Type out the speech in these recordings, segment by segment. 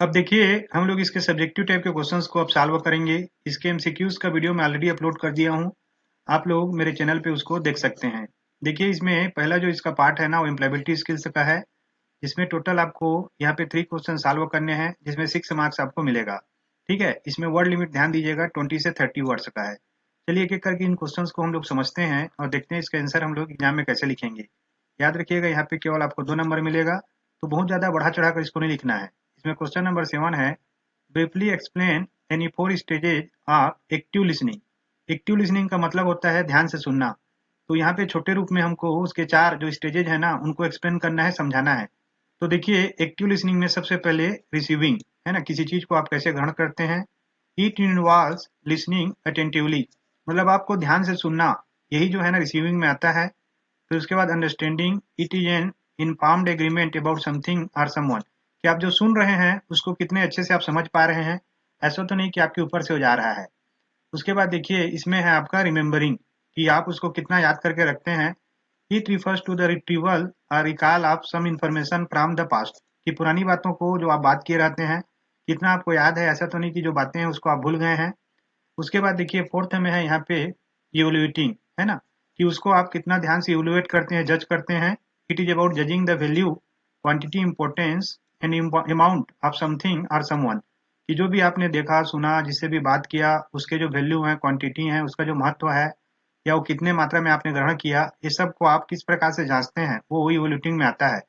अब देखिए हम लोग इसके सब्जेक्टिव टाइप के क्वेश्चंस को अब सॉल्व करेंगे। इसके एमसीक्यूज का वीडियो मैं ऑलरेडी अपलोड कर दिया हूँ, आप लोग मेरे चैनल पे उसको देख सकते हैं। देखिए इसमें पहला जो इसका पार्ट है ना वो एम्प्लॉयबिलिटी स्किल्स का है, जिसमें टोटल आपको यहाँ पे 3 क्वेश्चन सॉल्व करने हैं, जिसमें 6 मार्क्स आपको मिलेगा। ठीक है, इसमें वर्ड लिमिट ध्यान दीजिएगा 20 से 30 वर्ड्स का है। चलिए एक एक करके इन क्वेश्चंस को हम लोग समझते हैं और देखते हैं इसका आंसर हम लोग एग्जाम में कैसे लिखेंगे। याद रखिएगा यहाँ पे केवल आपको 2 नंबर मिलेगा, तो बहुत ज़्यादा बढ़ा चढ़ा कर इसको नहीं लिखना है। इसमें क्वेश्चन नंबर 7 है, briefly explain any 4 stages of active listening. Active listening का मतलब होता है ध्यान से सुनना। तो यहाँ पे छोटे रूप में हमको उसके 4 जो स्टेजेज है ना उनको एक्सप्लेन करना है, समझाना है। तो देखिए एक्टिव लिसनिंग में सबसे पहले रिसीविंग है ना, किसी चीज को आप कैसे ग्रहण करते हैं। इट इन्वॉल्व्स लिसनिंग अटेंटिवली, मतलब आपको ध्यान से सुनना, यही जो है ना रिसीविंग में आता है। फिर उसके बाद understanding, it is an informed agreement about something और समवन, कि आप जो सुन रहे हैं उसको कितने अच्छे से आप समझ पा रहे हैं, ऐसा तो नहीं कि आपके ऊपर से हो जा रहा है। उसके बाद देखिए इसमें है आपका रिमेम्बरिंग, कि आप उसको कितना याद करके रखते हैं। It refers to the retrieval और recall of some information from the past, कि पुरानी बातों को जो आप बात किए रहते हैं कितना आपको याद है, ऐसा तो नहीं कि जो बातें हैं उसको आप भूल गए हैं। उसके बाद देखिए फोर्थ में है यहाँ पे इवोल्यूटिंग, है ना, कि उसको आप कितना ध्यान से इवोल्यूएट करते हैं, जज करते हैं। It is about judging the value, quantity, importance and amount of something और समवन, कि जो भी आपने देखा सुना जिससे भी बात किया उसके जो वैल्यू है, क्वांटिटी है, उसका जो महत्व है, या वो कितने मात्रा में आपने ग्रहण किया, ये सब को आप किस प्रकार से जांचते हैं, वो इवोल्यूटिंग में आता है।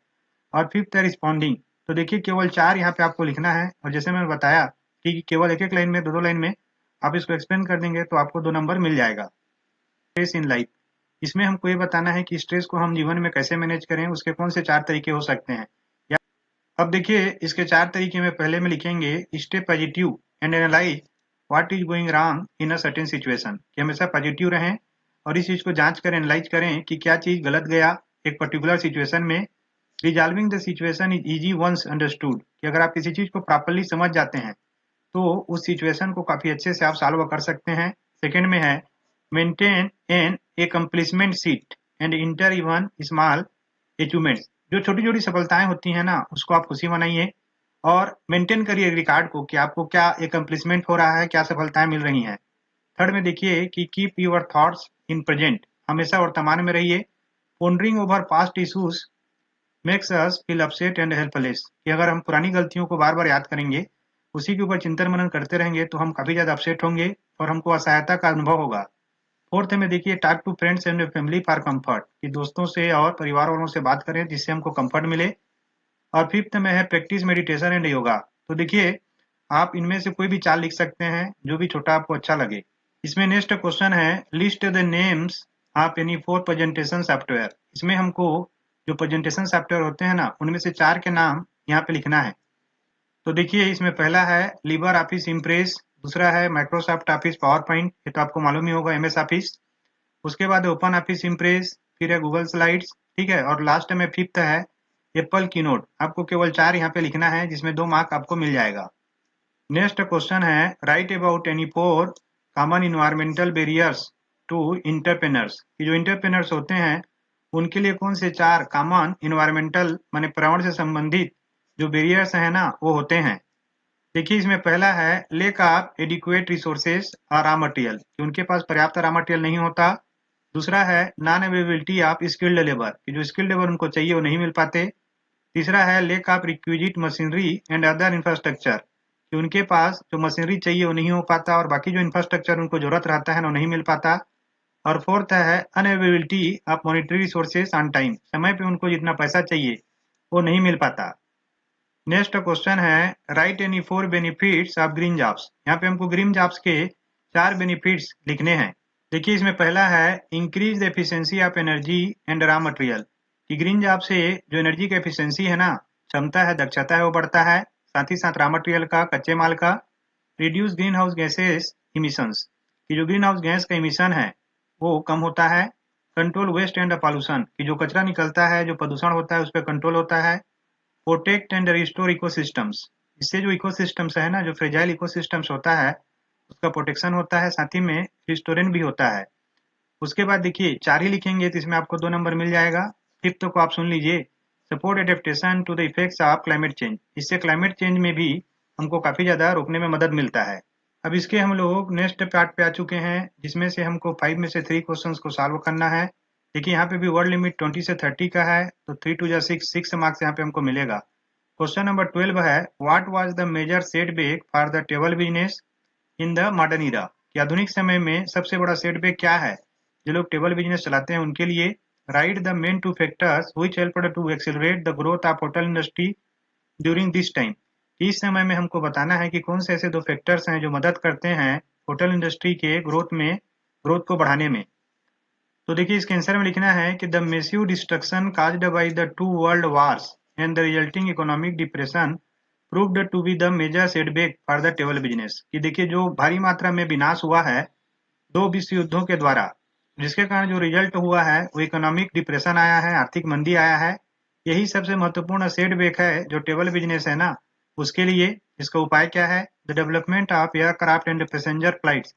और फिफ्थ है रिस्पॉन्डिंग। तो देखिए केवल 4 यहाँ पे आपको लिखना है, और जैसे मैंने बताया कि केवल एक एक लाइन में, दो दो लाइन में आप इसको एक्सप्लेन कर देंगे तो आपको 2 नंबर मिल जाएगा। स्ट्रेस इन लाइफ, इसमें हमको ये बताना है कि स्ट्रेस को हम जीवन में कैसे मैनेज करें, उसके कौन से 4 तरीके हो सकते हैं। या अब देखिए इसके 4 तरीके में पहले में लिखेंगे, stay positive and analyse what is going wrong in a certain situation, कि हमेशा पॉजिटिव रहें और इस चीज को जांच करें, एनालाइज करें कि क्या चीज गलत गया एक पर्टिकुलर सिचुएशन में। Resolving the situation is easy once understood, कि अगर आप किसी चीज को प्रॉपरली समझ जाते हैं तो उस सिचुएशन को काफी अच्छे से आप सॉल्व कर सकते हैं। सेकंड में है maintain an accomplishment seat and inter even small achievements, जो छोटी छोटी सफलताएं होती हैं ना उसको आप खुशी मनाइए और मेंटेन करिए रिकॉर्ड को, कि आपको क्या एकम्प्लिशमेंट हो रहा है, क्या सफलताएं मिल रही हैं। थर्ड में देखिए कि keep your thoughts in present, हमेशा वर्तमान में रहिए। Pondering over past issues makes us feel upset and helpless, कि अगर हम पुरानी गलतियों को बार बार याद करेंगे, उसी के ऊपर चिंतन मनन करते रहेंगे तो हम काफी ज्यादा अपसेट होंगे और हमको असहायता का अनुभव होगा। फोर्थ में देखिए talk to friends and family for comfort, कि दोस्तों से और परिवार वालों से बात करें जिससे हमको कंफर्ट मिले। और फिफ्थ में है प्रैक्टिस मेडिटेशन एंड योगा। तो देखिए आप इनमें से कोई भी 4 लिख सकते हैं, जो भी छोटा आपको अच्छा लगे। इसमें नेक्स्ट क्वेश्चन है, list the names of any 4 presentation software. इसमें हमको जो प्रेजेंटेशन सॉफ्टवेयर होते हैं ना उनमें से 4 के नाम यहाँ पे लिखना है। तो देखिए इसमें पहला है लिबर ऑफिस इम्प्रेस, दूसरा है माइक्रोसॉफ्ट ऑफिस पावर पॉइंट, ये तो आपको मालूम ही होगा एमएस ऑफिस। उसके बाद ओपन ऑफिस इम्प्रेस, फिर है गूगल स्लाइड्स, ठीक है, और लास्ट में फिफ्थ है एप्पल कीनोट। आपको केवल 4 यहाँ पे लिखना है, जिसमें 2 मार्क आपको मिल जाएगा। नेक्स्ट क्वेश्चन है right about any 4 common environmental barriers to entrepreneurs, कि जो इंटरप्रेनर्स होते हैं उनके लिए कौन से 4 कॉमन इन्वायरमेंटल माने पर्यावरण से संबंधित जो बैरियर्स हैं ना वो होते हैं। देखिए इसमें पहला है लेक ऑफ एडिक्वेट रिसोर्सेज और रॉ मटेरियल, कि उनके पास पर्याप्त रॉ मटेरियल नहीं होता। दूसरा है non availability of skilled labour, कि जो स्किल्ड लेबर उनको चाहिए वो नहीं मिल पाते। तीसरा है lake of requisite machinery and other infrastructure, कि उनके पास जो मशीनरी चाहिए वो नहीं हो पाता और बाकी जो इंफ्रास्ट्रक्चर उनको जरूरत रहता है ना वो नहीं मिल पाता। और फोर्थ है unavailability of monetary resources on time, समय पे उनको जितना पैसा चाहिए वो नहीं मिल पाता। नेक्स्ट क्वेश्चन है write any 4 benefits of green jobs, यहाँ पे हमको ग्रीन जॉब्स के 4 बेनिफिट्स लिखने हैं। देखिए इसमें पहला है increase the efficiency of energy and raw material, कि ग्रीन जॉब से जो एनर्जी का एफिशिएंसी है ना, क्षमता है, दक्षता है, वो बढ़ता है। साथ ही साथ रॉ मटेरियल का, कच्चे माल का। Reduce green house gases emissions, कि जो ग्रीन हाउस गैस का इमिशन है वो कम होता है। कंट्रोल वेस्ट एंड पॉल्यूशन, कि जो कचरा निकलता है, जो प्रदूषण होता है उस पर कंट्रोल होता है। प्रोटेक्ट एंड रिस्टोर इकोसिस्टम्स, इससे जो इकोसिस्टम्स है ना, जो फ्रेजाइल इकोसिस्टम्स होता है उसका प्रोटेक्शन होता है, साथ ही में रिस्टोरेंट भी होता है। उसके बाद देखिए 4 ही लिखेंगे तो इसमें आपको 2 नंबर मिल जाएगा। फिफ्थ को आप सुन लीजिए, support adaptation to the effects of climate change, इससे क्लाइमेट चेंज में भी हमको काफ़ी ज़्यादा रोकने में मदद मिलता है। अब इसके हम लोग नेक्स्ट पार्ट पे आ चुके हैं, जिसमें से हमको 5 में से 3 क्वेश्चंस को सॉल्व करना है। देखिए यहाँ पे भी वर्ड लिमिट 20 से 30 का है, तो 3 2 जा 6 मार्क्स यहाँ पे हमको मिलेगा। क्वेश्चन नंबर 12 है, what was the major setback for the table business in the modern era? कि आधुनिक समय में सबसे बड़ा सेटबैक क्या है जो लोग टेबल बिजनेस चलाते हैं उनके लिए? Write the main 2 factors which helped to accelerate the growth of hotel industry during this time. इस समय में हमको बताना है कि कौन से ऐसे 2 फैक्टर्स हैं जो मदद करते हैं होटल इंडस्ट्री के ग्रोथ को बढ़ाने में। तो देखिए इसके आंसर में लिखना है कि the massive destruction caused by the 2 world wars and the resulting economic depression proved to be the major setback for the table business. कि देखिए जो भारी मात्रा में विनाश हुआ है 2 विश्व युद्धों के द्वारा, जिसके कारण जो रिजल्ट हुआ है वो इकोनॉमिक डिप्रेशन आया है, आर्थिक मंदी आया है। यही सबसे महत्वपूर्ण सेटबैक है जो टेबल बिजनेस है ना उसके लिए। इसका उपाय क्या है? The development of aircraft and passenger flights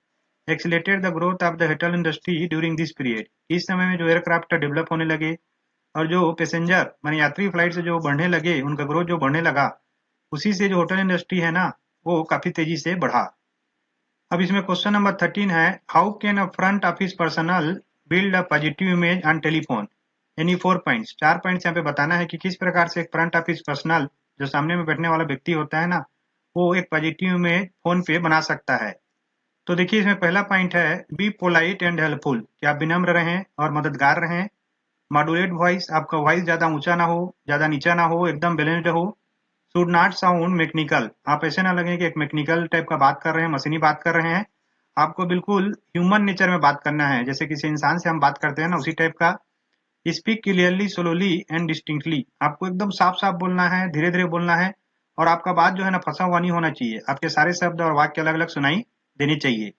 accelerated the growth of the hotel industry during this period. इस समय में जो एयरक्राफ्ट डेवलप होने लगे और जो पैसेंजर माने यात्री फ्लाइट से जो बढ़ने लगे, उनका ग्रोथ जो बढ़ने लगा, उसी से जो होटल इंडस्ट्री है ना वो काफी तेजी से बढ़ा। अब इसमें क्वेश्चन नंबर 13 है, how can a front office personal build a positive image on telephone? Any 4 points, 4 points यहाँ पे बताना है कि किस प्रकार से एक फ्रंट ऑफिस पर्सनल जो सामने में बैठने वाला व्यक्ति होता है ना वो एक पॉजिटिव इमेज फोन पे बना सकता है। तो देखिए इसमें पहला पॉइंट है, बी पोलाइट एंड हेल्पफुल, कि आप विनम्र रहें और मददगार रहें। मॉड्यूलेट वॉइस, आपका वॉइस ज्यादा ऊंचा ना हो ज्यादा नीचा ना हो, एकदम बैलेंस्ड हो। शुड नॉट साउंड मैकेनिकल, आप ऐसे ना लगे कि एक मैकेनिकल टाइप का बात कर रहे हैं, मशीनी बात कर रहे हैं। आपको बिल्कुल ह्यूमन नेचर में बात करना है, जैसे किसी इंसान से हम बात करते हैं ना उसी टाइप का। Speak clearly slowly and distinctly, आपको एकदम साफ साफ बोलना है, धीरे धीरे बोलना है और आपका बात जो है ना फंसा हुआ नहीं होना चाहिए। आपके सारे शब्द और वाक्य अलग अलग सुनाई देनी चाहिए।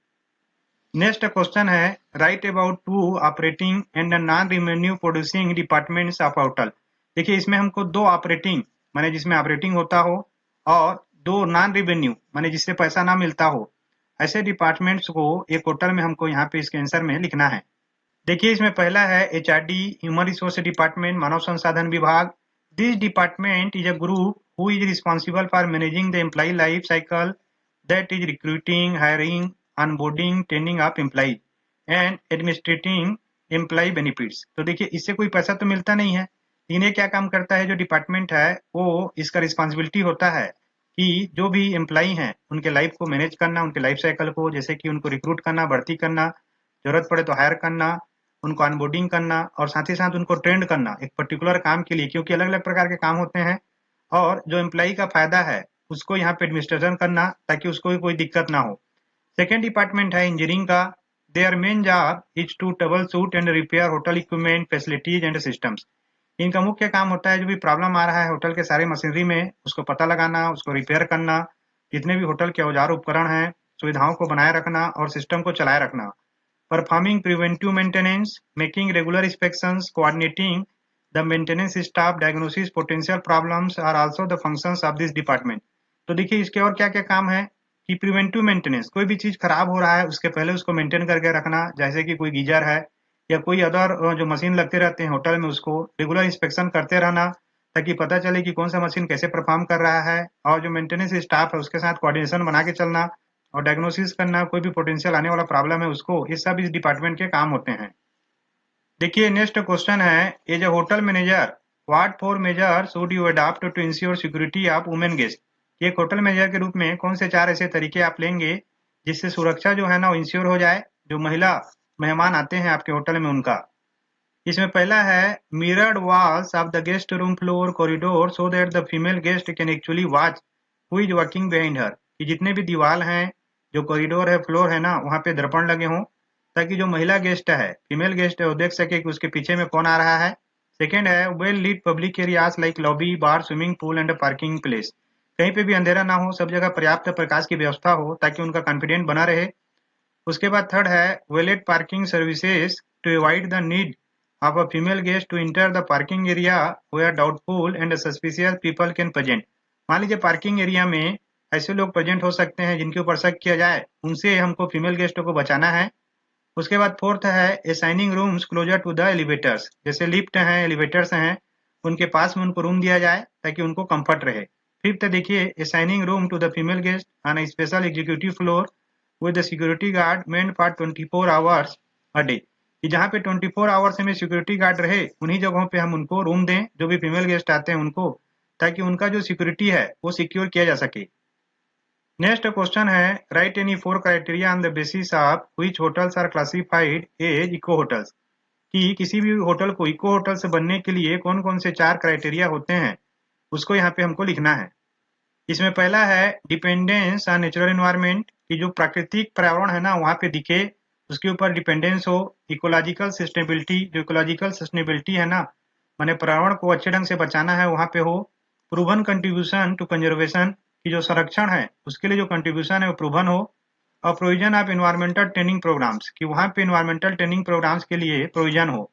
नेक्स्ट क्वेश्चन है, right about 2 operating and non revenue producing departments of hotel. देखिए इसमें हमको 2 ऑपरेटिंग माने जिसमें ऑपरेटिंग होता हो और 2 नॉन रेवेन्यू माने जिससे पैसा ना मिलता हो, ऐसे डिपार्टमेंट्स को एक होटल में हमको यहाँ पे इसके आंसर में लिखना है। देखिए इसमें पहला है एचआरडी, ह्यूमन रिसोर्स डिपार्टमेंट, मानव संसाधन विभाग। This department is a group who is responsible for managing the employ life cycle, that is recruiting, hiring, onboarding, training of employ and administrating employ benefits. तो देखिए इससे कोई पैसा तो मिलता नहीं है, लेकिन ये क्या काम करता है, जो डिपार्टमेंट है वो इसका रिस्पॉन्सिबिलिटी होता है कि जो भी एम्प्लॉय हैं उनके लाइफ को मैनेज करना, उनके लाइफ साइकिल को, जैसे कि उनको रिक्रूट करना, भर्ती करना, जरूरत पड़े तो हायर करना, उनको ऑनबोर्डिंग करना और साथ ही साथ उनको ट्रेंड करना एक पर्टिकुलर काम के लिए, क्योंकि अलग अलग प्रकार के काम होते हैं। और जो एम्प्लॉय का फायदा है उसको यहाँ पे एडमिनिस्ट्रेशन करना ताकि उसको भी कोई दिक्कत ना हो। सेकेंड डिपार्टमेंट है इंजीनियरिंग का। Their main job is to troubleshoot and repair hotel equipment, facilities and systems. इनका मुख्य काम होता है जो भी प्रॉब्लम आ रहा है होटल के सारे मशीनरी में उसको पता लगाना, उसको रिपेयर करना, जितने भी होटल के औजार उपकरण हैं सुविधाओं को बनाए रखना और सिस्टम को चलाए रखना। Performing preventive maintenance, making regular inspections, coordinating the maintenance staff, diagnosis potential problems are also the functions of this department. तो देखिए इसके और क्या क्या काम है कि प्रिवेंटिव मेंटेनेंस, कोई भी चीज खराब हो रहा है उसके पहले उसको मेंटेन करके रखना, जैसे कि कोई गीजर है या कोई अदर जो मशीन लगते रहते हैं होटल में उसको रेगुलर इंस्पेक्शन करते रहना ताकि पता चले कि कौन सा मशीन कैसे परफॉर्म कर रहा है। और जो मेंटेनेंस स्टाफ है उसके साथ कोऑर्डिनेशन बना के चलना और डायग्नोसिस करना, कोई भी पोटेंशियल आने वाला प्रॉब्लम है उसको, ये सब इस डिपार्टमेंट के काम होते हैं। देखिए नेक्स्ट क्वेश्चन है, as a hotel manager what 4 measures should you adopt to ensure security of women guest. एक होटल मैनेजर के रूप में कौन से 4 ऐसे तरीके आप लेंगे जिससे सुरक्षा जो है ना वो इंश्योर हो जाए जो महिला मेहमान आते हैं आपके होटल में उनका। इसमें पहला है, mirrored walls of the guest room floor corridor so that the female guest can actually watch who is working behind her. कि जितने भी दीवार हैं, जो कॉरिडोर है, फ्लोर है ना, वहाँ पे दर्पण लगे हों ताकि जो महिला गेस्ट है, फीमेल गेस्ट है, वो देख सके कि उसके पीछे में कौन आ रहा है। सेकेंड है, well lead public areas like lobby, bar, swimming pool and parking place. कहीं पे भी अंधेरा ना हो, सब जगह पर्याप्त प्रकाश की व्यवस्था हो ताकि उनका कॉन्फिडेंट बना रहे। उसके बाद थर्ड है, valet parking services to avoid the need of a female guest to enter the parking area where doubtful and suspicious people can present। मान लीजिए पार्किंग एरिया में ऐसे लोग प्रेजेंट हो सकते हैं जिनके ऊपर शक किया जाए, उनसे हमको फीमेल गेस्टों को बचाना है। उसके बाद फोर्थ है, assigning rooms closer to the elevators, जैसे लिफ्ट हैं, एलिवेटर्स हैं, उनके पास में उनको रूम दिया जाए ताकि उनको कंफर्ट रहे। फिफ्थ देखिए, assigning room to the female guest on a special executive floor with the security guard meant for 24 hours a day, कि जहाँ पे 24 आवर्स में सिक्योरिटी गार्ड रहे उन्हीं जगहों पे हम उनको रूम दें, जो भी फीमेल गेस्ट आते हैं उनको, ताकि उनका जो सिक्योरिटी है वो सिक्योर किया जा सके। नेक्स्ट क्वेश्चन है, write any 4 criteria on the basis of which hotels are classified as eco hotels, कि किसी भी होटल को इको होटल से बनने के लिए कौन कौन से 4 क्राइटेरिया होते हैं, उसको यहाँ पे हमको लिखना है। इसमें पहला है डिपेंडेंस ऑन नेचुरल एनवायरनमेंट, कि जो प्राकृतिक पर्यावरण है ना वहाँ पे दिखे, उसके ऊपर डिपेंडेंस हो। इकोलॉजिकल सस्टेनेबिलिटी, जो इकोलॉजिकल सस्टेनेबिलिटी है ना, माने पर्यावरण को अच्छे ढंग से बचाना है वहाँ पे हो। प्रूवन कंट्रीब्यूशन टू कंजर्वेशन, की जो संरक्षण है उसके लिए जो कंट्रीब्यूशन है वो प्रूवन हो। और provision of environmental training programmes, कि वहाँ पे एनवायरमेंटल ट्रेनिंग प्रोग्राम्स के लिए प्रोविजन हो।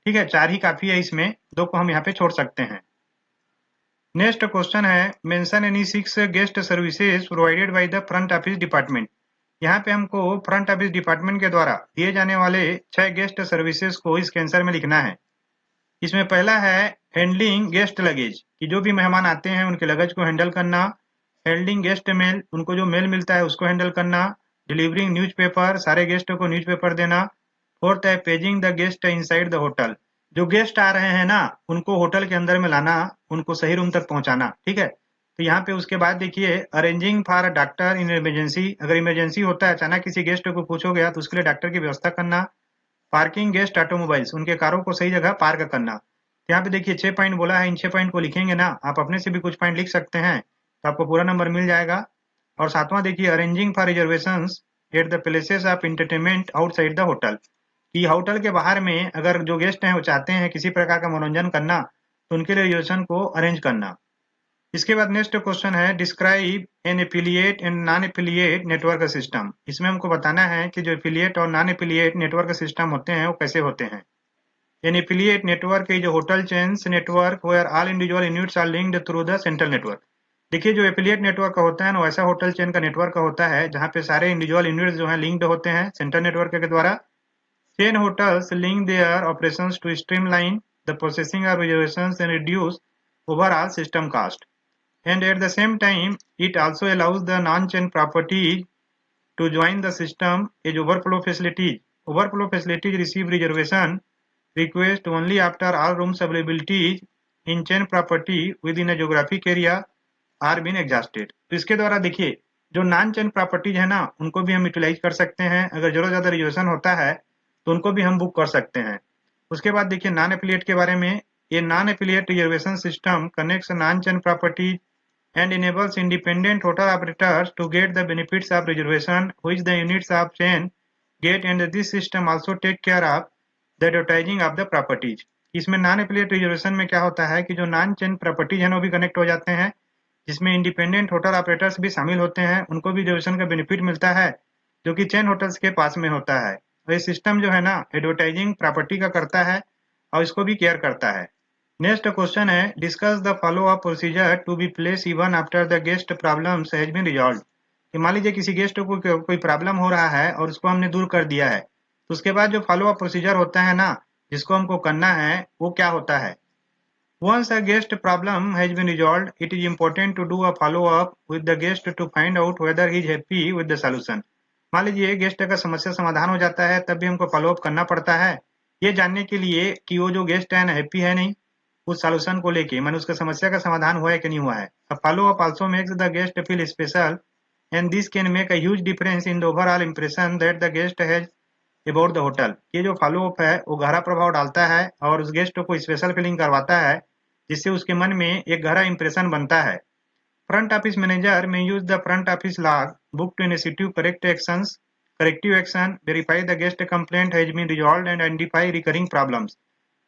ठीक है, 4 ही काफी है, इसमें 2 को हम यहाँ पे छोड़ सकते हैं। नेक्स्ट क्वेश्चन है, mention any 6 guest services provided by the front office department. यहाँ पे हमको फ्रंट ऑफिस डिपार्टमेंट के द्वारा दिए जाने वाले 6 गेस्ट सर्विसेज को इस आंसर में लिखना है। इसमें पहला है हैंडलिंग गेस्ट लगेज, कि जो भी मेहमान आते हैं उनके लगेज को हैंडल करना। हैंडलिंग गेस्ट मेल, उनको जो मेल मिलता है उसको हैंडल करना। डिलीवरिंग न्यूज़पेपर, सारे गेस्ट को न्यूज़पेपर देना। फोर्थ है paging the guest inside the hotel, जो गेस्ट आ रहे हैं ना उनको होटल के अंदर में लाना, उनको सही रूम तक पहुंचाना। ठीक है, तो यहाँ पे उसके बाद देखिए arranging for a doctor in emergency, अगर इमरजेंसी होता है अचानक किसी गेस्ट को कुछ हो गया तो उसके लिए डॉक्टर की व्यवस्था करना। पार्किंग गेस्ट ऑटोमोबाइल्स, उनके कारों को सही जगह पार्क करना। यहाँ पे देखिए 6 पॉइंट बोला है, इन 6 पॉइंट को लिखेंगे ना, आप अपने से भी कुछ पॉइंट लिख सकते हैं तो आपको पूरा नंबर मिल जाएगा। और 7वां देखिए arranging for reservations at the places of entertainment outside the hotel, कि होटल के बाहर में अगर जो गेस्ट हैं वो चाहते हैं किसी प्रकार का मनोरंजन करना तो उनके लिए रिजर्वेशन को अरेंज करना। इसके बाद नेक्स्ट क्वेश्चन है, describe N affiliate and non affiliate network system. इसमें हमको बताना है कि जो एफिलिएट और नॉन एफिलिएट नेटवर्क सिस्टम होते हैं वो कैसे होते हैं। An affiliate network is hotel chains network where all individual units are linked through the central network. देखिए जो एफिलिएट नेटवर्क का होता है ना, वैसा होटल चेन का नेटवर्क का होता है जहाँ पे सारे इंडिविजुअल यूनिट्स जो है लिंक्ड होते हैं सेंट्रल नेटवर्क के द्वारा। Chain hotels link their operations to streamline the processing of reservations and reduce overall system cost. And at the same time, it also allows the non-chain properties to join the system as overflow facilities. Overflow facilities receive reservation request only after all rooms availability in chain property within a geographic area are been exhausted. तो इसके द्वारा देखिए जो non chain properties है ना उनको भी हम यूटिलाइज कर सकते हैं। अगर जरूरत ज्यादा रिजर्वेशन होता है तो उनको भी हम बुक कर सकते हैं। उसके बाद देखिए नॉन एफिलिएट के बारे में, ये non affiliate reservation system connects non chain properties and enables independent hotel operators to get the benefits of reservation which the units of chain get, and this system also take care of the advertising of the properties. इसमें non affiliate reservation में क्या होता है कि जो non chain properties है वो भी कनेक्ट हो जाते हैं, जिसमें इंडिपेंडेंट होटल ऑपरेटर्स भी शामिल होते हैं, उनको भी रिजर्वेशन का बेनिफिट मिलता है जो कि चेन होटल्स के पास में होता है। और ये सिस्टम जो है ना एडवर्टाइजिंग प्रॉपर्टी का करता है और इसको भी केयर करता है। नेक्स्ट क्वेश्चन है, discuss the follow up procedure to be place even after the guest problems has been resolve. कि मान लीजिए किसी गेस्ट को कोई प्रॉब्लम हो रहा है और उसको हमने दूर कर दिया है, तो उसके बाद जो फॉलो अप प्रोसीजर होता है ना जिसको हमको करना है वो क्या होता है। Once a guest problem has been resolved, it is important to do a follow-up with the guest to find out whether he is happy with the solution. मान लीजिए गेस्ट का समस्या समाधान हो जाता है तब भी हमको फॉलो अप करना पड़ता है ये जानने के लिए कि वो जो गेस्ट है ना हैप्पी है नहीं उस सॉल्यूशन को लेके, माने उसका समस्या का समाधान हुआ है कि नहीं हुआ है। A follow-up also makes the guest feel special and this can make a huge difference in the overall impression that the guest has about the hotel. ये जो फॉलो अप है वो गहरा प्रभाव डालता है और उस गेस्ट को स्पेशल फीलिंग करवाता है जिससे उसके मन में एक गहरा इंप्रेशन बनता है। Front office manager may use the front office log book to institute corrective action, verify the guest complaint has been resolved and identify recurring problems.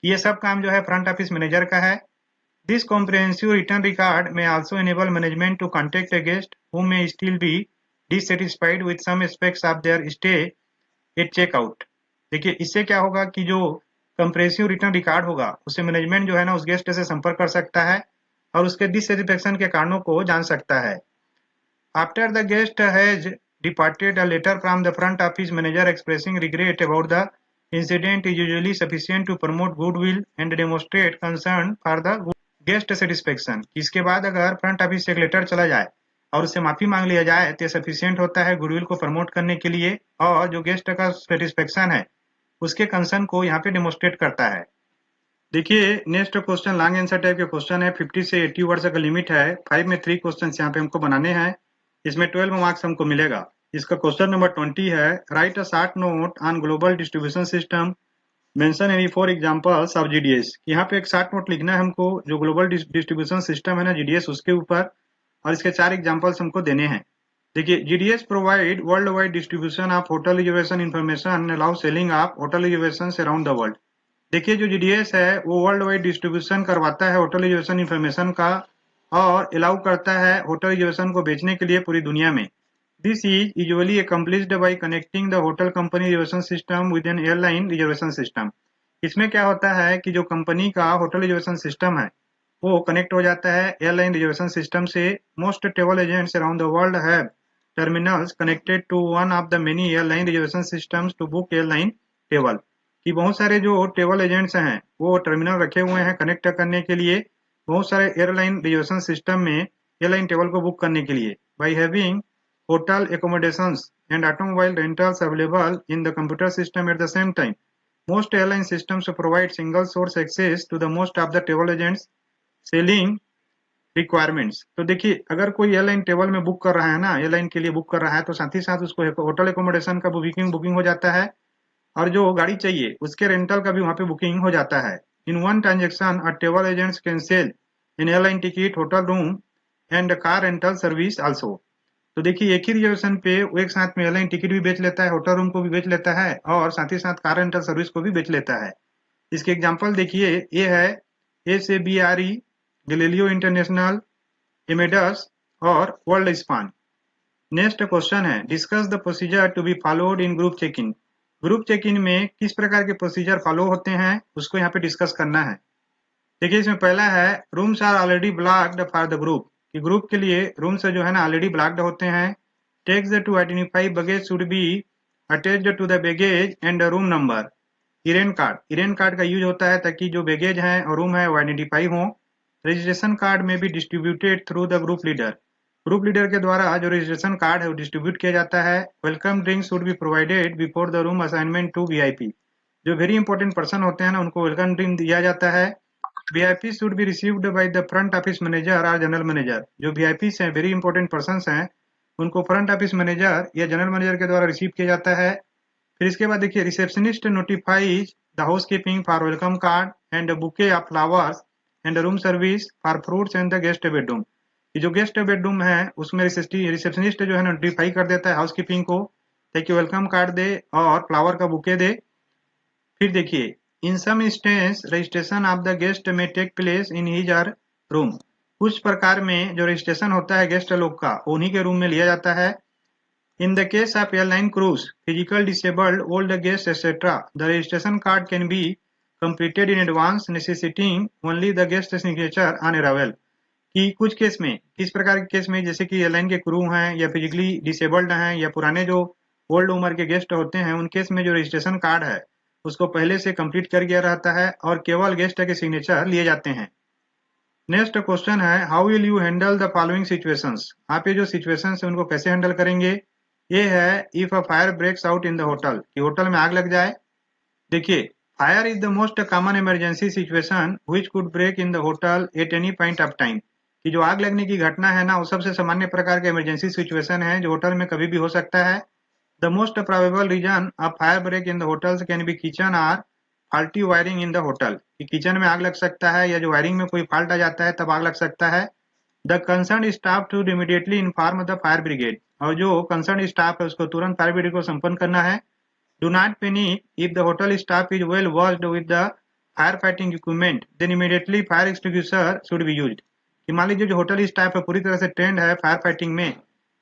ये सब काम जो है फ्रंट ऑफिस मैनेजर का है। This comprehensive return record may also enable management to contact a guest who may still be dissatisfied with some aspects of their stay at checkout. देखिए इससे क्या होगा कि जो कंप्रेसिव रिटर्न रिकॉर्ड होगा उससे मैनेजमेंट जो है ना उस गेस्ट से संपर्क कर सकता है और उसके डिससेटिस्फैक्शन के कारणों को जान सकता है। After the guest has departed, a letter from the front office manager expressing regret about the incident is usually sufficient to promote goodwill and demonstrate concern for the guest satisfaction, इसके बाद अगर front office से एक letter चला जाए और उससे माफी मांग लिया जाए तो सफिशियंट होता है गुडविल को प्रमोट करने के लिए, और जो गेस्ट का सेटिस्फेक्शन है उसके कंसर्न को यहाँ पे डेमोस्ट्रेट करता है। देखिए next question long answer type के क्वेश्चन है, 50 से 80 वर्ड्स का लिमिट है, 5 में 3 क्वेश्चन यहाँ पे हमको बनाने हैं, इसमें 12 मार्क्स हमको मिलेगा। इसका क्वेश्चन नंबर 20 है, right a short note on global distribution system, mention any 4 examples of GDS. यहाँ पे एक शॉर्ट नोट लिखना है हमको जो ग्लोबल डिस्ट्रीब्यूशन सिस्टम है ना जीडीएस उसके ऊपर, और इसके 4 एग्जांपल्स हमको देने हैं। देखिए GDS provide world wide distribution of hotel reservation information, allow selling of hotel reservation around the world. देखिए जो जीडीएस है वो वर्ल्ड वाइड डिस्ट्रीब्यूशन करवाता है होटल रिजर्वेशन इन्फॉर्मेशन का, और अलाउ करता है होटल रिजर्वेशन को बेचने के लिए पूरी दुनिया में। This is usually accomplished by connecting the hotel company reservation system with an airline reservation system। इसमें क्या होता है कि जो कंपनी का होटल रिजर्वेशन सिस्टम है वो कनेक्ट हो जाता है एयरलाइन रिजर्वेशन सिस्टम से। Most travel agents around the world have terminals connected to one of the many airline reservation systems to book airline table, कि बहुत सारे जो ट्रेवल एजेंट्स हैं वो टर्मिनल रखे हुए हैं कनेक्ट करने के लिए बहुत सारे एयरलाइन रिजर्वेशन सिस्टम में एयरलाइन टेबल को बुक करने के लिए। By having hotel accommodations and automobile rentals available in the computer system at the same time, most airline systems provide single source access to the most of the travel agents selling requirements। तो देखिए अगर कोई airline table में book कर रहा है ना, airline के लिए बुक कर रहा है, तो साथ ही साथ उसको होटल एकोमोडेशन का बुकिंग हो जाता है, और जो गाड़ी चाहिए उसके रेंटल का भी वहाँ पे बुकिंग हो जाता है। In one transaction a travel agents can sell in airline ticket, hotel room and car rental service also. तो देखिए एक ही रिजर्वेशन पे वो एक साथ में एयरलाइन टिकट भी बेच लेता है, होटल रूम को भी बेच लेता है, और साथ ही साथ कार रेंटल सर्विस को भी बेच लेता है। इसके एग्जांपल देखिए, ये है एसएबीआरई, गैलीलियो इंटरनेशनल, एमेडस और वर्ल्ड स्पान। नेक्स्ट क्वेश्चन है, discuss the procedure to be followed in group check in. Group check in में किस प्रकार के प्रोसीजर फॉलो होते हैं उसको यहाँ पे डिस्कस करना है। देखिए इसमें पहला है, rooms are already blocked for the group, कि ग्रुप के लिए रूम्स जो है ना ऑलरेडी ब्लॉक्ड होते हैं। Text to identify baggage should be attached to the baggage and room number. इरेन कार्ड का यूज होता है ताकि जो बैगेज है और रूम है वो आइडेंटिफाई हो। रजिस्ट्रेशन कार्ड में भी distributed through the group leader, group leader के द्वारा जो रजिस्ट्रेशन कार्ड है वो डिस्ट्रीब्यूट किया जाता है। Welcome drink should be provided before the room assignment to VIP, जो वेरी इंपॉर्टेंट पर्सन होते हैं ना उनको वेलकम ड्रिंक दिया जाता है। VIP should be received by the front office manager or general manager, जो VIPs हैं वेरी इंपॉर्टेंट पर्सन्स हैं उनको फ्रंट ऑफिस मैनेजर या जनरल मैनेजर के द्वारा रिसीव किया जाता है। फिर इसके बाद देखिए, receptionist notifies the house keeping for welcome card and bouquet of flowers and room service for fruits and the guest bedroom, कि जो गेस्ट बेडरूम है उसमें रिसेप्शनिस्ट जो है नोटिफाई कर देता है हाउस कीपिंग को ताकि वेलकम कार्ड दे और फ्लावर का बुके दे। फिर देखिए, in some instance registration of the guest में take place in his or room, कुछ प्रकार में जो रजिस्ट्रेशन होता है गेस्ट लोग का उन्हीं के रूम में लिया जाता है। In the case of airline cruise, physical disabled, old guest etcetera, the registration card can be completed in advance necessitating only the guest signature on arrival, कि कुछ केस में, किस प्रकार के केस में, जैसे कि एयरलाइन के क्रू हैं या फिजिकली डिसेबल्ड हैं या पुराने जो ओल्ड उम्र के गेस्ट होते हैं, उन केस में जो रजिस्ट्रेशन कार्ड है उसको पहले से कंप्लीट कर गया रहता है और केवल गेस्ट के सिग्नेचर लिए जाते हैं। नेक्स्ट क्वेश्चन है, how will you handle the following situations. आप ये जो सिचुएशंस है उनको कैसे हैंडल करेंगे। ये है, if a fire breaks out in the hotel, कि होटल में आग लग जाए। देखिए, fire is the most common emergency situation which could break in the hotel at any point of time, कि जो आग लगने की घटना है ना वो सबसे सामान्य प्रकार का इमरजेंसी सिचुएशन है जो होटल में कभी भी हो सकता है। The most probable reason of fire break in the hotels can be kitchen or faulty wiring in the hotel, कि किचन में आग लग सकता है या जो वायरिंग में कोई फॉल्ट आ जाता है तब आग लग सकता है। The concern staff to immediately inform the fire brigade, और जो कंसर्न स्टाफ है उसको तुरंत फायर ब्रिगेड को संपन्न करना है। Do not panic if the hotel staff is well versed with the fire fighting equipment, then immediately fire extinguisher should be used, कि मान लीजिए जो होटल स्टाफ है पूरी तरह से ट्रेंड है फायर फाइटिंग में,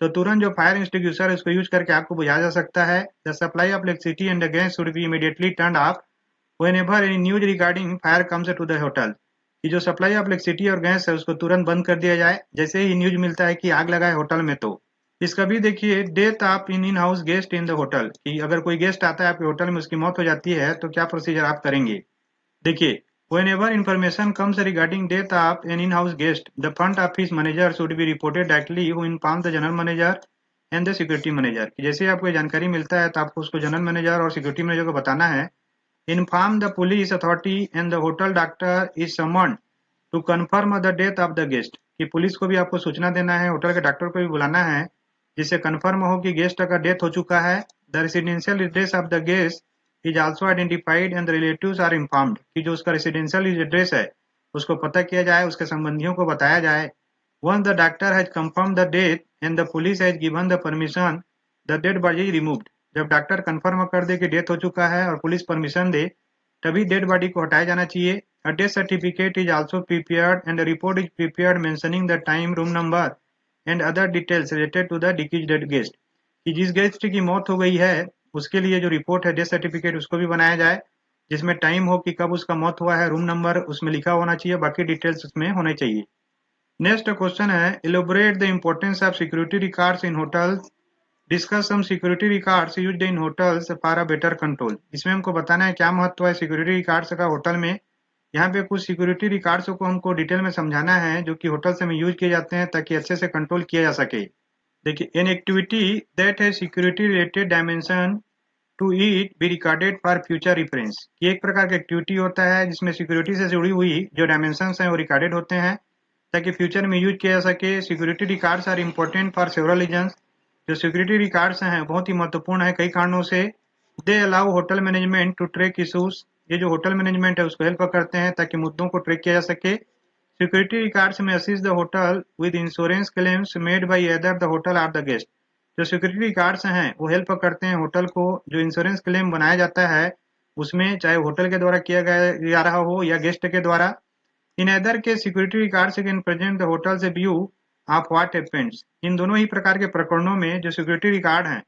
तो तुरंत जो फायर एक्सटिंग्विशर है उसको यूज करके आग को बुझाया जा सकता है। The supply of electricity and the gas should be immediately turned off whenever any news regarding fire comes to the hotel, कि जो सप्लाई ऑफ इलेक्ट्रिसिटी और गैस है उसको तुरंत बंद कर दिया जाए जैसे ही न्यूज मिलता है कि आग लगा है होटल में। तो इसका भी देखिए, death of in house guest in the hotel, कि अगर कोई गेस्ट आता है आपके होटल में उसकी मौत हो जाती है तो क्या प्रोसीजर आप करेंगे। देखिए, Whenever information comes regarding death of an in-house guest, the front office manager should be reported directly who inform the general manager and the security manager। जैसे आपको जानकारी मिलता है तो आपको उसको जनरल मैनेजर और सिक्योरिटी मैनेजर को बताना है। Inform the police authority and the hotel doctor is summoned to confirm the death of the guest। कि पुलिस को भी आपको सूचना देना है, होटल के डॉक्टर को भी बुलाना है जिससे कंफर्म हो कि गेस्ट का डेथ हो चुका है। The residential address of the guest is also identified and the relatives are informed. कि जो उसका रेसिडेंशियल एड्रेस है उसको पता किया जाए, उसके संबंधियों को बताया जाए। Once the doctor has confirm the death and the police has given the permission, the dead body is removed. जब डॉक्टर कंफर्म कर दे कि डेथ हो चुका है और पुलिस परमिशन दे तभी डेड बॉडी को हटाया जाना चाहिए। A death certificate is also prepared and a report is prepared mentioning the time, room number and other details related to the deceased guest। कि जिस गेस्ट की मौत हो गई है उसके लिए जो रिपोर्ट है डेथ सर्टिफिकेट उसको भी बनाया जाए जिसमें टाइम हो कि कब उसका मौत हुआ है, रूम नंबर उसमें लिखा होना चाहिए, बाकी डिटेल्स उसमें होने चाहिए। नेक्स्ट क्वेश्चन है elaborate the importance of security records in hotels, discuss some security records used in hotels for a better control. इसमें हमको बताना है क्या महत्व है सिक्योरिटी रिकॉर्ड्स का होटल में। यहाँ पे कुछ सिक्योरिटी रिकॉर्ड्स को हमको डिटेल में समझाना है जो कि होटल्स में यूज किए जाते हैं ताकि अच्छे से कंट्रोल किया जा सके। देखिए, एन एक्टिविटी दैट है security related dimension to it be recorded for future reference. ये एक प्रकार का एक्टिविटी होता है जिसमें सिक्योरिटी से जुड़ी हुई जो डायमेंशंस हैं वो रिकॉर्डेड होते हैं ताकि फ्यूचर में यूज किया जा सके। Security records are important for several reasons. जो सिक्योरिटी रिकॉर्ड्स हैं बहुत ही महत्वपूर्ण है कई कारणों से। They allow hotel management to track issues. ये जो होटल मैनेजमेंट है उसको हेल्प करते हैं ताकि मुद्दों को ट्रैक किया जा सके। सिक्योरिटी रिकॉर्ड्स में assist the hotel with insurance claims made by either the hotel और द गेस्ट। जो सिक्योरिटी रिकॉर्ड्स हैं वो हेल्प करते हैं होटल को जो इंश्योरेंस क्लेम बनाया जाता है उसमें, चाहे होटल के द्वारा किया जा रहा हो या गेस्ट के द्वारा। इन अदर के security records can present the hotel से व्यू ऑफ व्हाट हैपेंड। इन दोनों ही प्रकार के प्रकरणों में जो सिक्योरिटी रिकॉर्ड हैं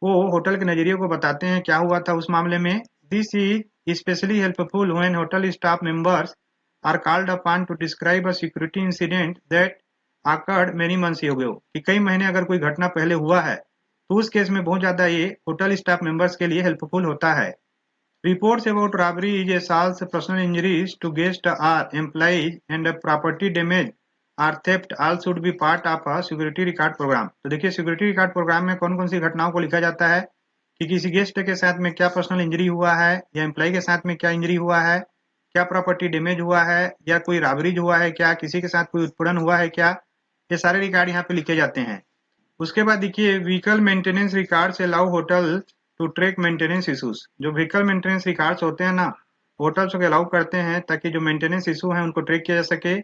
वो होटल के नजरिए को बताते हैं क्या हुआ था उस मामले में। This is specially helpful when hotel staff members are called upon to describe a security incident that occurred many months ago. कि कई महीने अगर कोई घटना पहले हुआ है तो उस केस में बहुत ज्यादा ये होटल स्टाफ मेंबर्स के लिए हेल्पफुल होता है। Reports about robberies, assaults, personal injuries to guests or employees and property damage or theft all should be part of a security record program। तो देखिए सिक्योरिटी रिकॉर्ड प्रोग्राम में कौन कौन सी घटनाओं को लिखा जाता है कि किसी गेस्ट के साथ में क्या पर्सनल इंजरी हुआ है या एम्प्लॉय के साथ में क्या इंजरी हुआ है, क्या प्रॉपर्टी डैमेज हुआ है या कोई रॉबरीज हुआ है, क्या किसी के साथ कोई उत्पीड़न हुआ है क्या, ये सारे रिकॉर्ड यहाँ पे लिखे जाते हैं। उसके बाद देखिए vehicle maintenance records allow hotel to track maintenance issues. जो व्हीकल मेंटेनेंस रिकॉर्ड्स होते हैं ना होटल्स को अलाउ करते हैं ताकि जो मेंटेनेंस इशू है उनको ट्रैक किया जा सके।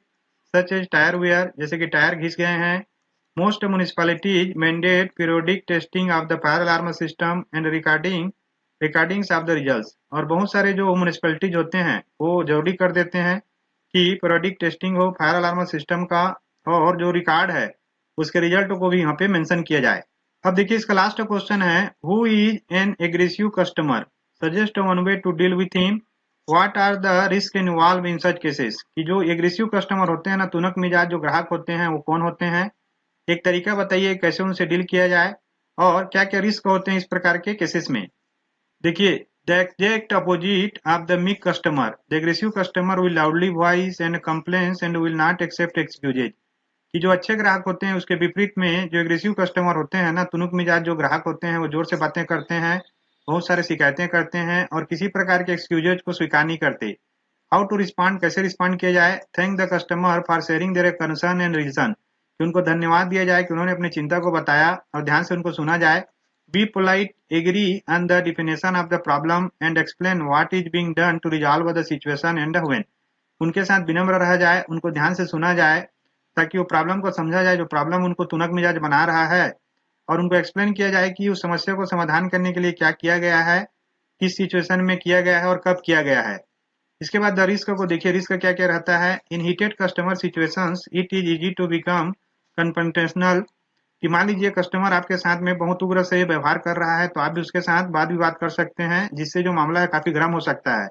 सच एज टायर वेयर, जैसे कि टायर घिस गए हैं। Most municipalities mandate periodic testing of the fire alarm system and recordings of the results. और बहुत सारे जो म्युनिसिपैलिटीज होते हैं वो जरूरी कर देते हैं कि पीरियोडिक टेस्टिंग हो फायर अलार्म सिस्टम का और जो रिकॉर्ड है उसके रिजल्ट को भी यहाँ पे मेंशन किया जाए। अब देखिए इसका लास्ट क्वेश्चन है who is an aggressive customer, suggest one way to deal with him, what are the risk involve in such cases. कि जो एग्रेसिव कस्टमर होते हैं ना तुनक मिजाज जो ग्राहक होते हैं वो कौन होते हैं, एक तरीका बताइए कैसे उनसे डील किया जाए और क्या क्या रिस्क होते हैं इस प्रकार के केसेस में। देखिए the exact opposite of the meek customer, the aggressive customer will loudly voice and complains and will not accept excuses. कि जो अच्छे ग्राहक होते हैं उसके विपरीत में जो एग्रेसिव कस्टमर होते हैं ना तुनुक मिजाज जो ग्राहक होते हैं वो जोर से बातें करते हैं, बहुत सारे शिकायतें करते हैं और किसी प्रकार के एक्सक्यूजेज को स्वीकार नहीं करते। हाउ टू रिस्पॉन्ड, कैसे रिस्पॉन्ड किया जाए। Thank the customer for sharing their concern and reason. कि उनको धन्यवाद दिया जाए कि उन्होंने अपनी चिंता को बताया और ध्यान से उनको सुना जाए। Be polite, agree on the definition of the problem and explain what is being done to resolve the situation and when. उनके साथ विनम्र रहा जाए, उनको ध्यान से सुना जाए ताकि वो प्रॉब्लम को समझा जाए जो प्रॉब्लम उनको तुनक मिजाज बना रहा है और उनको एक्सप्लेन किया जाए कि उस समस्या को समाधान करने के लिए क्या किया गया है, किस सिचुएशन में किया गया है और कब किया गया है। इसके बाद द रिस्क को देखिए रिस्क क्या क्या रहता है। In heated customer situations it is easy to become confrontational. कि मान लीजिए कस्टमर आपके साथ में बहुत उग्र से व्यवहार कर रहा है तो आप भी उसके साथ वाद विवाद कर सकते हैं जिससे जो मामला है काफी गर्म हो सकता है।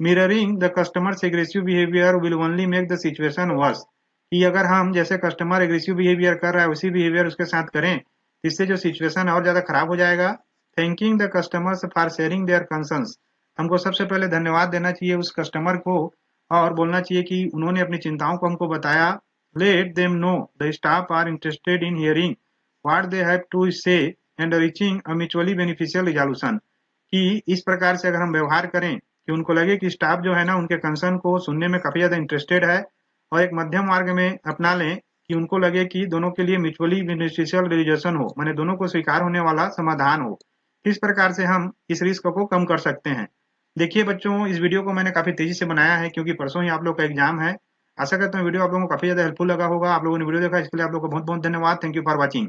Mirroring the customers aggressive behaviour will only make the situation worse. कि अगर हम जैसे कस्टमर एग्रेसिव बिहेवियर कर रहा है उसी बिहेवियर उसके साथ करें इससे जो सिचुएशन और ज्यादा खराब हो जाएगा। Thanking the customers for sharing there concerns. हमको सबसे पहले धन्यवाद देना चाहिए उस कस्टमर को और बोलना चाहिए कि उन्होंने अपनी चिंताओं को हमको बताया। Let them know the staff are interested in hearing what they have to say and reaching a mutually beneficial resolution. कि इस प्रकार से अगर हम व्यवहार करें कि उनको लगे कि स्टाफ जो है ना उनके कंसर्न को सुनने में काफी ज्यादा इंटरेस्टेड है, और एक मध्यम मार्ग में अपना लें कि उनको लगे कि दोनों के लिए म्यूचुअली बेनिफिशियल रिजोल्यूशन हो, माने दोनों को स्वीकार होने वाला समाधान हो। इस प्रकार से हम इस रिस्क को कम कर सकते हैं। देखिए बच्चों, इस वीडियो को मैंने काफी तेजी से बनाया है क्योंकि परसों ही आप लोग का एग्जाम है। आशा करता हूँ वीडियो आप लोगों को काफी ज्यादा हेल्पफुल लगा होगा। आप लोगों ने वीडियो देखा इसके लिए आप लोगों को बहुत बहुत धन्यवाद। Thank you for watching.